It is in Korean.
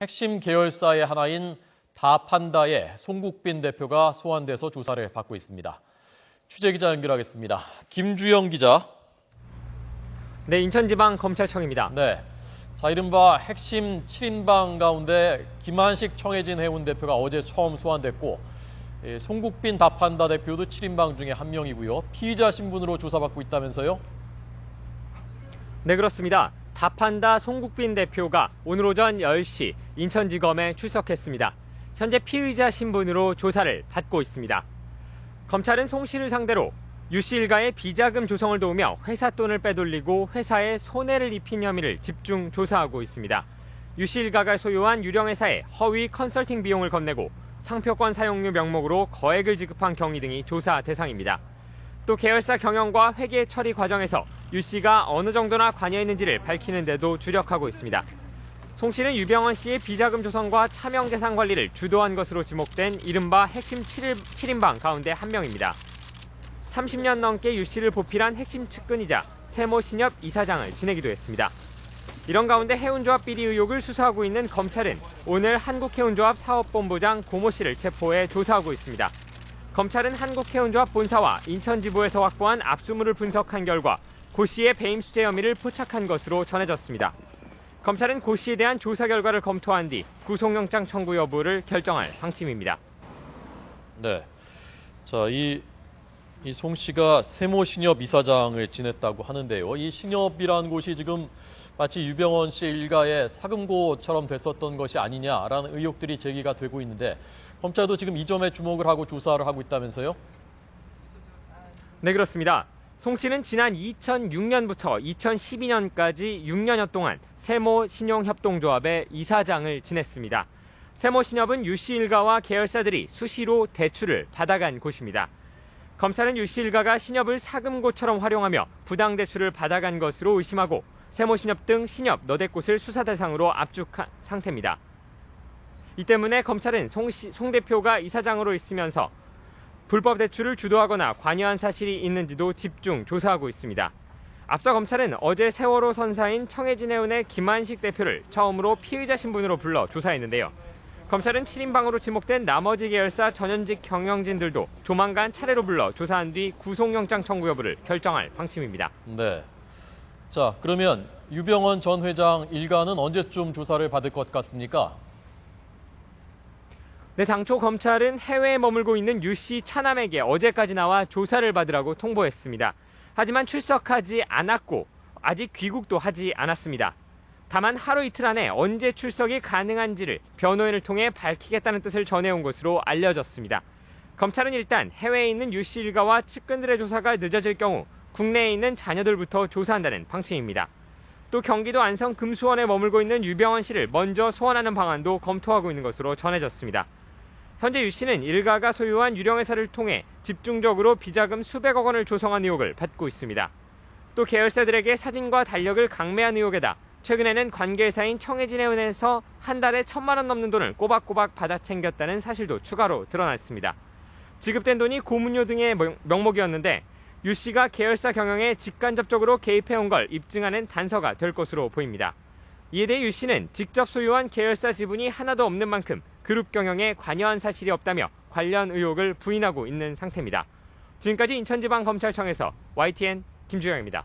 핵심 계열사의 하나인 다판다의 송국빈 대표가 소환돼서 조사를 받고 있습니다. 취재기자 연결하겠습니다. 김주영 기자. 네, 인천지방검찰청입니다. 네, 자, 이른바 핵심 7인방 가운데 김한식 청해진 해운 대표가 어제 처음 소환됐고 송국빈 다판다 대표도 7인방 중에 한 명이고요. 피의자 신분으로 조사받고 있다면서요? 네, 그렇습니다. 다판다 송국빈 대표가 오늘 오전 10시 인천지검에 출석했습니다. 현재 피의자 신분으로 조사를 받고 있습니다. 검찰은 송 씨를 상대로 유 씨 일가의 비자금 조성을 도우며 회사 돈을 빼돌리고 회사에 손해를 입힌 혐의를 집중 조사하고 있습니다. 유 씨 일가가 소유한 유령회사에 허위 컨설팅 비용을 건네고 상표권 사용료 명목으로 거액을 지급한 경위 등이 조사 대상입니다. 또 계열사 경영과 회계 처리 과정에서 유 씨가 어느 정도나 관여했는지를 밝히는 데도 주력하고 있습니다. 송 씨는 유병헌 씨의 비자금 조성과 차명재산 관리를 주도한 것으로 지목된 이른바 핵심 7인방 가운데 한 명입니다. 30년 넘게 유 씨를 보필한 핵심 측근이자 세모신협 이사장을 지내기도 했습니다. 이런 가운데 해운조합 비리 의혹을 수사하고 있는 검찰은 오늘 한국해운조합 사업본부장 고모 씨를 체포해 조사하고 있습니다. 검찰은 한국해운조합 본사와 인천지부에서 확보한 압수물을 분석한 결과 고 씨의 배임 수재 혐의를 포착한 것으로 전해졌습니다. 검찰은 고 씨에 대한 조사 결과를 검토한 뒤 구속영장 청구 여부를 결정할 방침입니다. 네, 자, 이 송 씨가 세모신협 이사장을 지냈다고 하는데요. 이 신협이라는 곳이 지금 마치 유병헌 씨 일가의 사금고처럼 됐었던 것이 아니냐라는 의혹들이 제기가 되고 있는데 검찰도 지금 이 점에 주목을 하고 조사를 하고 있다면서요? 네, 그렇습니다. 송 씨는 지난 2006년부터 2012년까지 6년여 동안 세모신용협동조합의 이사장을 지냈습니다. 세모신협은 유 씨 일가와 계열사들이 수시로 대출을 받아간 곳입니다. 검찰은 유 씨 일가가 신협을 사금고처럼 활용하며 부당 대출을 받아간 것으로 의심하고 세모신협 등 신협 너댓 곳을 수사 대상으로 압축한 상태입니다. 이 때문에 검찰은 송 대표가 이사장으로 있으면서 불법 대출을 주도하거나 관여한 사실이 있는지도 집중 조사하고 있습니다. 앞서 검찰은 어제 세월호 선사인 청해진 해운의 김한식 대표를 처음으로 피의자 신분으로 불러 조사했는데요. 검찰은 7인방으로 지목된 나머지 계열사 전현직 경영진들도 조만간 차례로 불러 조사한 뒤 구속영장 청구 여부를 결정할 방침입니다. 네. 자, 그러면 유병헌 전 회장 일가는 언제쯤 조사를 받을 것 같습니까? 네, 당초 검찰은 해외에 머물고 있는 유 씨 차남에게 어제까지 나와 조사를 받으라고 통보했습니다. 하지만 출석하지 않았고 아직 귀국도 하지 않았습니다. 다만 하루 이틀 안에 언제 출석이 가능한지를 변호인을 통해 밝히겠다는 뜻을 전해온 것으로 알려졌습니다. 검찰은 일단 해외에 있는 유 씨 일가와 측근들의 조사가 늦어질 경우 국내에 있는 자녀들부터 조사한다는 방침입니다. 또 경기도 안성 금수원에 머물고 있는 유병헌 씨를 먼저 소환하는 방안도 검토하고 있는 것으로 전해졌습니다. 현재 유 씨는 일가가 소유한 유령회사를 통해 집중적으로 비자금 수백억 원을 조성한 의혹을 받고 있습니다. 또 계열사들에게 사진과 달력을 강매한 의혹에다 최근에는 관계사인 청해진해운에서 한 달에 1,000만 원 넘는 돈을 꼬박꼬박 받아 챙겼다는 사실도 추가로 드러났습니다. 지급된 돈이 고문료 등의 명목이었는데 유 씨가 계열사 경영에 직간접적으로 개입해온 걸 입증하는 단서가 될 것으로 보입니다. 이에 대해 유 씨는 직접 소유한 계열사 지분이 하나도 없는 만큼 그룹 경영에 관여한 사실이 없다며 관련 의혹을 부인하고 있는 상태입니다. 지금까지 인천지방검찰청에서 YTN 김주영입니다.